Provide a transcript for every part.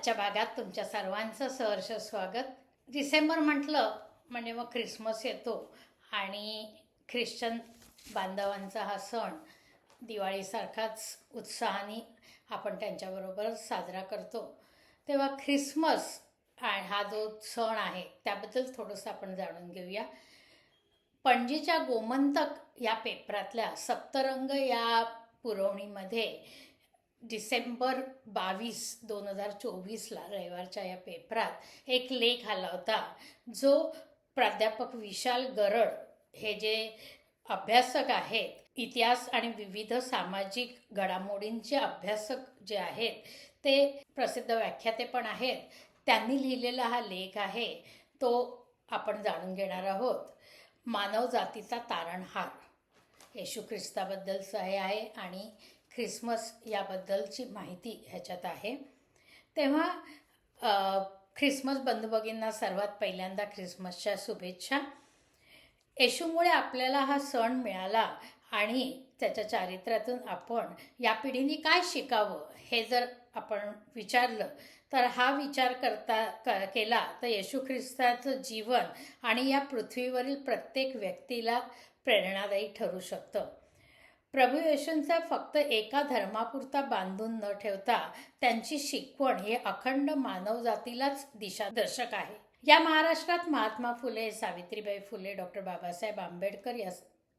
आजच्या भागात तुमच्या सर्वांचं सहर्ष स्वागत. डिसेंबर म्हटलं म्हणजे मग ख्रिसमस येतो आणि ख्रिश्चन बांधवांचा हा सण दिवाळीसारखाच उत्साहाने आपण त्यांच्याबरोबर साजरा करतो. तेव्हा ख्रिसमस हा जो सण आहे त्याबद्दल थोडंसं आपण जाणून घेऊया. पणजीच्या गोमंतक या पेपरातल्या सप्तरंग या पुरवणीमध्ये डिसेंबर 22, 2024ला रविवारच्या या पेपरात एक लेख आला होता, जो प्राध्यापक विशाल गरड हे जे अभ्यासक आहेत, इतिहास आणि विविध सामाजिक घडामोडींचे अभ्यासक जे आहेत, ते प्रसिद्ध व्याख्याते पण आहेत, त्यांनी लिहिलेला हा लेख आहे. तो आपण जाणून घेणार आहोत. मानवजातीचा तारणहार, येशू ख्रिस्ताबद्दलचं हे आहे आणि ख्रिसमस याबद्दलची माहिती ह्याच्यात आहे. तेव्हा ख्रिसमस बंधुभगिनींना सर्वात पहिल्यांदा ख्रिसमसच्या शुभेच्छा. येशूमुळे आपल्याला हा सण मिळाला आणि त्याच्या चारित्र्यातून आपण या पिढीने काय शिकावं हे जर आपण विचारलं तर हा विचार केला तर येशू ख्रिस्ताचं जीवन आणि या पृथ्वीवरील प्रत्येक व्यक्तीला प्रेरणादायी ठरू शकतं. प्रभू येशूंचा फक्त एका धर्मापुरता बांधून न ठेवता त्यांची शिकवण हे अखंड मानवजातीलाच दिशादर्शक आहे. या महाराष्ट्रात महात्मा फुले, सावित्रीबाई फुले, डॉक्टर बाबासाहेब आंबेडकर या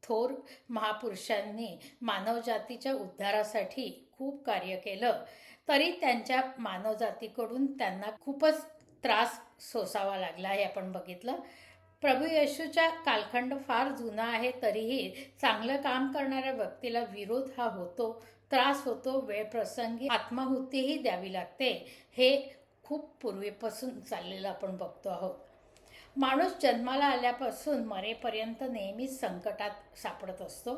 थोर महापुरुषांनी मानवजातीच्या उद्धारासाठी खूप कार्य केलं. तरी त्यांच्या मानवजातीकडून त्यांना खूपच त्रास सोसावा लागला हे आपण बघितलं. प्रभू येशूचा कालखंड फार जुना आहे, तरीही चांगलं काम करणाऱ्या व्यक्तीला विरोध हा होतो, त्रास होतो, वेळप्रसंगी आत्माहुतीही द्यावी लागते. हे खूप पूर्वीपासून चाललेलं आपण बघतो आहोत. माणूस जन्माला आल्यापासून मरेपर्यंत नेहमीच संकटात सापडत असतो.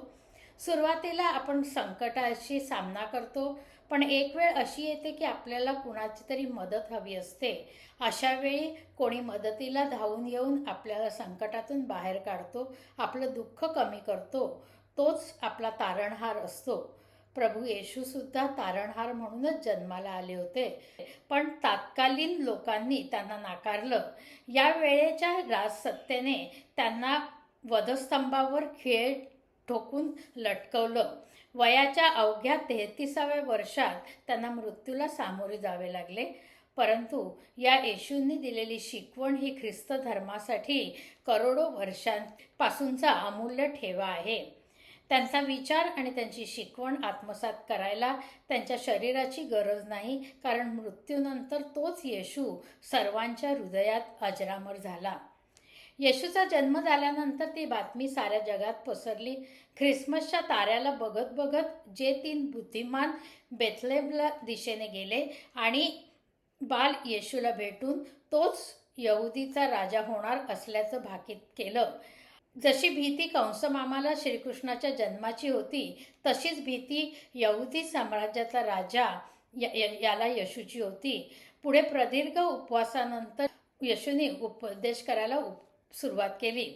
सुरुवातीला आपण संकटाशी सामना करतो, पण एक वेळ अशी येते की आपल्याला कुणाची तरी मदत हवी असते. अशा वेळी कोणी मदतीला धावून येऊन आपल्याला संकटातून बाहेर काढतो, आपलं दुःख कमी करतो. तोच आपला तारणहार असतो. प्रभू येशूसुद्धा तारणहार म्हणूनच जन्माला आले होते, पण तात्कालीन लोकांनी त्यांना नाकारलं. या वेळेच्या राजसत्तेने त्यांना वधस्तंभावर खिळे ठोकून लटकवलं. वयाच्या अवघ्या 33व्या वर्षात त्यांना मृत्यूला सामोरे जावे लागले. परंतु या येशूंनी दिलेली शिकवण ही ख्रिस्त धर्मासाठी करोडो वर्षांपासूनचा अमूल्य ठेवा आहे. त्यांचा विचार आणि त्यांची शिकवण आत्मसात करायला त्यांच्या शरीराची गरज नाही, कारण मृत्यूनंतर तोच येशू सर्वांच्या हृदयात अजरामर झाला. येशूचा जन्म झाल्यानंतर ती बातमी साऱ्या जगात पसरली. ख्रिसमसच्या ताऱ्याला बघत बघत जे 3 बुद्धिमान बेथलेहमला दिशेने गेले आणि बाल येशूला भेटून तोच यहुदीचा राजा होणार असल्याचं भाकीत केलं. जशी भीती कंसमामाला श्रीकृष्णाच्या जन्माची होती, तशीच भीती यहुदी साम्राज्याचा राजा याला येशूची होती. पुढे प्रदीर्घ उपवासानंतर येशूने उपदेश करायला सुरुवात केली.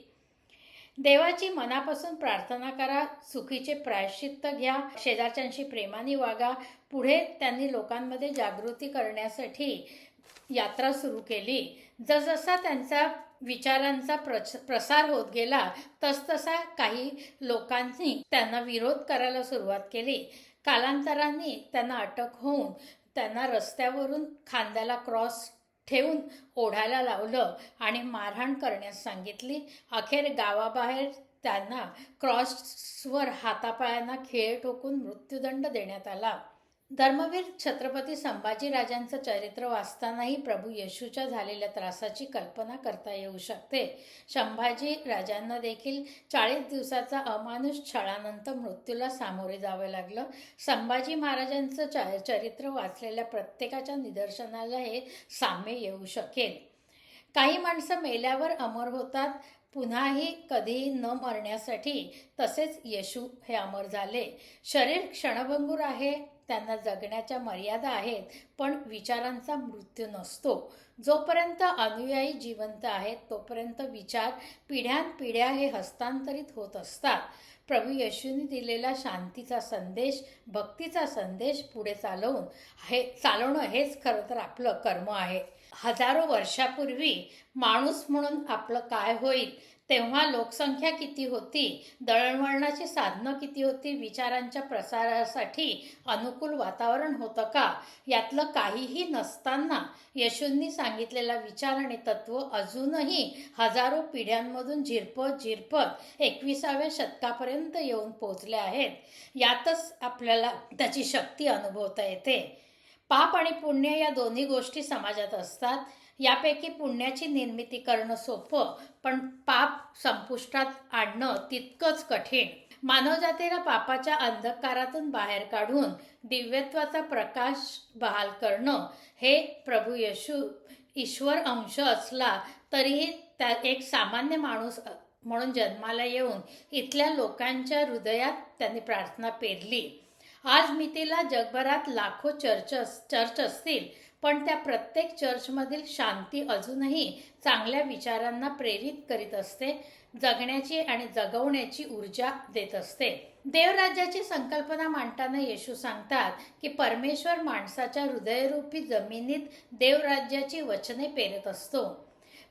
देवाची मनापासून प्रार्थना करा, चुकीचे प्रायश्चित्त घ्या, शेजारच्यांशी प्रेमाने वागा. पुढे त्यांनी लोकांमध्ये जागृती करण्यासाठी यात्रा सुरू केली. जसजसा त्यांचा विचारांचा प्रसार होत गेला तसतसा काही लोकांनी त्यांना विरोध करायला सुरुवात केली. कालांतराने त्यांना अटक होऊन त्यांना रस्त्यावरून खांद्याला क्रॉस ठेवून ओढायला लावलं आणि मारहाण करण्यास सांगितली. अखेर गावाबाहेर त्यांना क्रॉसवर हातापायांना खिळे ठोकून मृत्यूदंड देण्यात आला. धर्मवीर छत्रपती संभाजीराजांचं चरित्र वाचतानाही प्रभू येशूच्या झालेल्या त्रासाची कल्पना करता येऊ शकते. संभाजी राजांना देखील 40 दिवसाचा अमानुष छळानंतर मृत्यूला सामोरे जावं लागलं. संभाजी महाराजांचं चरित्र वाचलेल्या प्रत्येकाच्या निदर्शनाला हे साम्य येऊ शकेल. काही माणसं मेल्यावर अमर होतात, पुन्हाही कधीही न मरण्यासाठी. तसेच येशू हे अमर झाले. शरीर क्षणभंगूर आहे, त्यांना जगण्याच्या मर्यादा आहेत, पण विचारांचा मृत्यू नसतो. जोपर्यंत अनुयायी जिवंत आहेत तोपर्यंत विचार पिढ्यानपिढ्या हे हस्तांतरित होत असतात. प्रभू येशूंनी दिलेला शांतीचा संदेश, भक्तीचा संदेश पुढे चालवणं हेच खरं तर आपलं कर्म आहे. हजारो वर्षापूर्वी माणूस म्हणून आपलं काय होईल, तेव्हा लोकसंख्या किती होती, दळणवळणाची साधनं किती होती, विचारांच्या प्रसारासाठी अनुकूल वातावरण होतं का, यातलं काहीही नसताना येशूंनी सांगितलेला विचार आणि तत्व अजूनही हजारो पिढ्यांमधून झिरपत 21व्या शतकापर्यंत येऊन पोचले आहेत. यातच आपल्याला त्याची शक्ती अनुभवता येते. पाप आणि पुण्य या दोन्ही गोष्टी समाजात असतात. यापैकी पुण्याची निर्मिती करणं सोपं, पण पाप संपुष्टात आणणं तितकंच कठीण. मानवजातीला पापाच्या अंधकारातून बाहेर काढून दिव्यत्वाचा प्रकाश बहाल करणं हे प्रभू येशू ईश्वर अंश असला तरीही त्या एक सामान्य माणूस म्हणून जन्माला येऊन इथल्या लोकांच्या हृदयात त्यांनी प्रार्थना पेरली. आज मितीला जगभरात लाखो चर्च असतील, पण त्या प्रत्येक चर्चमधील शांती अजूनही चांगल्या विचारांना प्रेरित करीत असते, जगण्याची आणि जगवण्याची ऊर्जा देत असते. देवराज्याची संकल्पना मांडताना येशू सांगतात की परमेश्वर माणसाच्या हृदयरूपी जमिनीत देवराज्याची वचने पेरत असतो.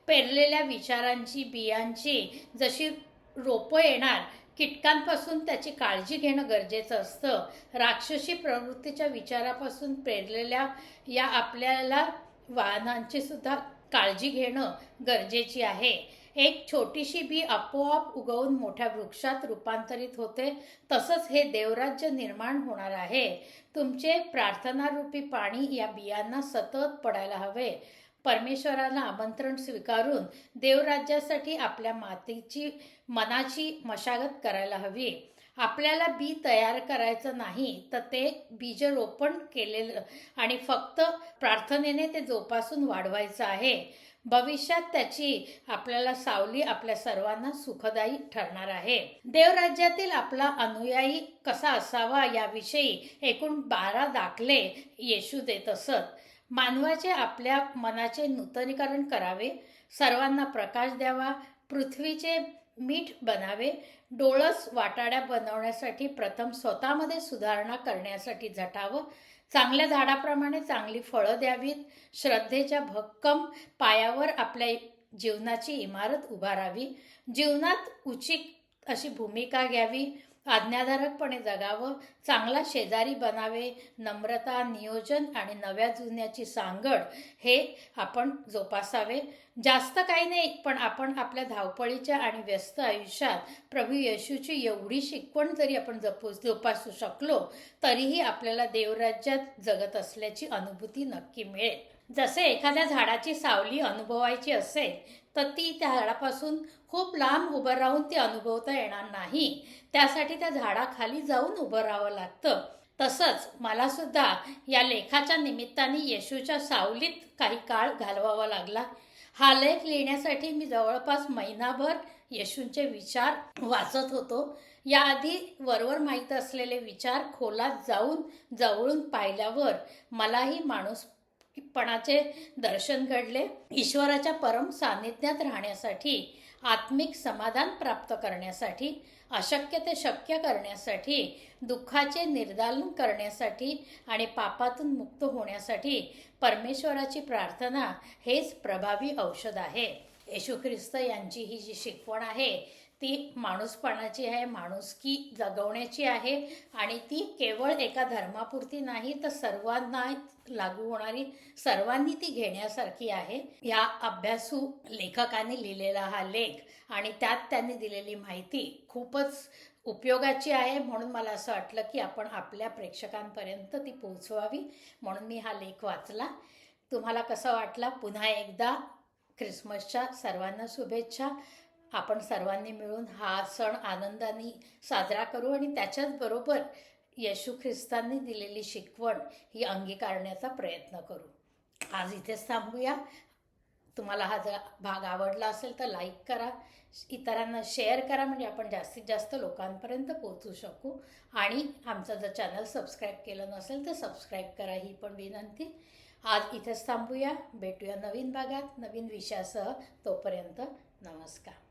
पेरलेल्या विचारांची, बियांची जशी रोपं येणार, कीटकांपासून त्याची काळजी घेणं गरजेचं असतं. राक्षसी प्रवृत्तीच्या विचारापासून पेरलेल्या या आपल्याला वाहनांची सुद्धा काळजी घेणं गरजेची आहे. एक छोटीशी बी आपोआप उगवून मोठ्या वृक्षात रूपांतरित होते, तसंच हे देवराज्य निर्माण होणार आहे. तुमचे प्रार्थनारूपी पाणी या बियांना सतत पडायला हवे. परमेश्वराला आमंत्रण स्वीकारून देवराज्यासाठी आपल्या मनाची मशागत करायला हवी. आपल्याला बी तयार करायचं नाही, तर ते बीजरोपण केलेलं आणि फक्त प्रार्थनेने ते जोपासून वाढवायचं आहे. भविष्यात त्याची आपल्याला सावली आपल्या सर्वांना सुखदायी ठरणार आहे. देवराज्यातील आपला अनुयायी कसा असावा याविषयी एकूण 12 दाखले येशू देत असत. मानवाचे आपल्या मनाचे नूतनीकरण करावे, सर्वांना प्रकाश द्यावा, पृथ्वीचे मीठ बनावे, डोळस वाटाड्या बनवण्यासाठी प्रथम स्वतःमध्ये सुधारणा करण्यासाठी झटावं, चांगल्या झाडाप्रमाणे चांगली फळं द्यावीत, श्रद्धेच्या भक्कम पायावर आपल्या जीवनाची इमारत उभारावी, जीवनात उचित अशी भूमिका घ्यावी, आज्ञाधारकपणे जगावं, चांगला शेजारी बनावे, नम्रता, नियोजन आणि नव्या जुन्याची सांगड हे आपण जोपासावे. जास्त काही नाही, पण आपण आपल्या धावपळीच्या आणि व्यस्त आयुष्यात प्रभू येशूची एवढी शिकवण जरी आपण जोपासू शकलो तरीही आपल्याला देवराज्यात जगत असल्याची अनुभूती नक्की मिळेल. जसे एखाद्या झाडाची सावली अनुभवायची असेल तर ती त्या झाडापासून खूप लांब उभं राहून ती अनुभवता येणार नाही, त्यासाठी त्या झाडाखाली जाऊन उभं राहावं लागतं. तसंच मला सुद्धा या लेखाच्या निमित्ताने येशूच्या सावलीत काही काळ घालवावा लागला. हा लेख लिहिण्यासाठी मी जवळपास महिनाभर येशूंचे विचार वाचत होतो. याआधी वरवर माहीत असलेले विचार खोलात जाऊन जवळून पाहिल्यावर मलाही माणूसपणाचे दर्शन घडले. ईश्वराच्या परम सान्निध्यात राहण्यासाठी, आत्मिक समाधान प्राप्त करण्यासाठी, अशक्य ते शक्य करण्यासाठी, दुःखाचे निर्दालन करण्यासाठी आणि पापातून मुक्त होण्यासाठी परमेश्वराची प्रार्थना हेच प्रभावी औषध आहे. येशू ख्रिस्त यांची ही जी शिकवण आहे ती माणूसपणाची आहे, माणुसकी जगवण्याची आहे आणि ती केवळ एका धर्मापुरती नाही तर सर्वांना लागू होणारी, सर्वांनी ती घेण्यासारखी आहे. या अभ्यासू लेखकाने लिहिलेला हा लेख आणि त्यात त्यांनी दिलेली माहिती खूपच उपयोगाची आहे, म्हणून मला असं वाटलं की आपण आपल्या प्रेक्षकांपर्यंत ती पोहोचवावी, म्हणून मी हा लेख वाचला. तुम्हाला कसा वाटला? पुन्हा एकदा ख्रिसमसच्या सर्वांना शुभेच्छा. आपण सर्वांनी मिळून हा सण आनंदाने साजरा करू आणि त्याच्याच बरोबर येशू ख्रिस्तांनी दिलेली शिकवण ही अंगीकारण्याचा प्रयत्न करू. आज इथेच थांबूया. तुम्हाला हा जर भाग आवडला असेल तर लाईक करा, इतरांना शेअर करा, म्हणजे आपण जास्तीत जास्त लोकांपर्यंत पोहोचू शकू. आणि आमचं जर चॅनल सबस्क्राईब केलं नसेल तर सबस्क्राईब करा, ही पण विनंती. आज इथेच थांबूया, भेटूया नवीन भागात नवीन विषयासह. तोपर्यंत नमस्कार.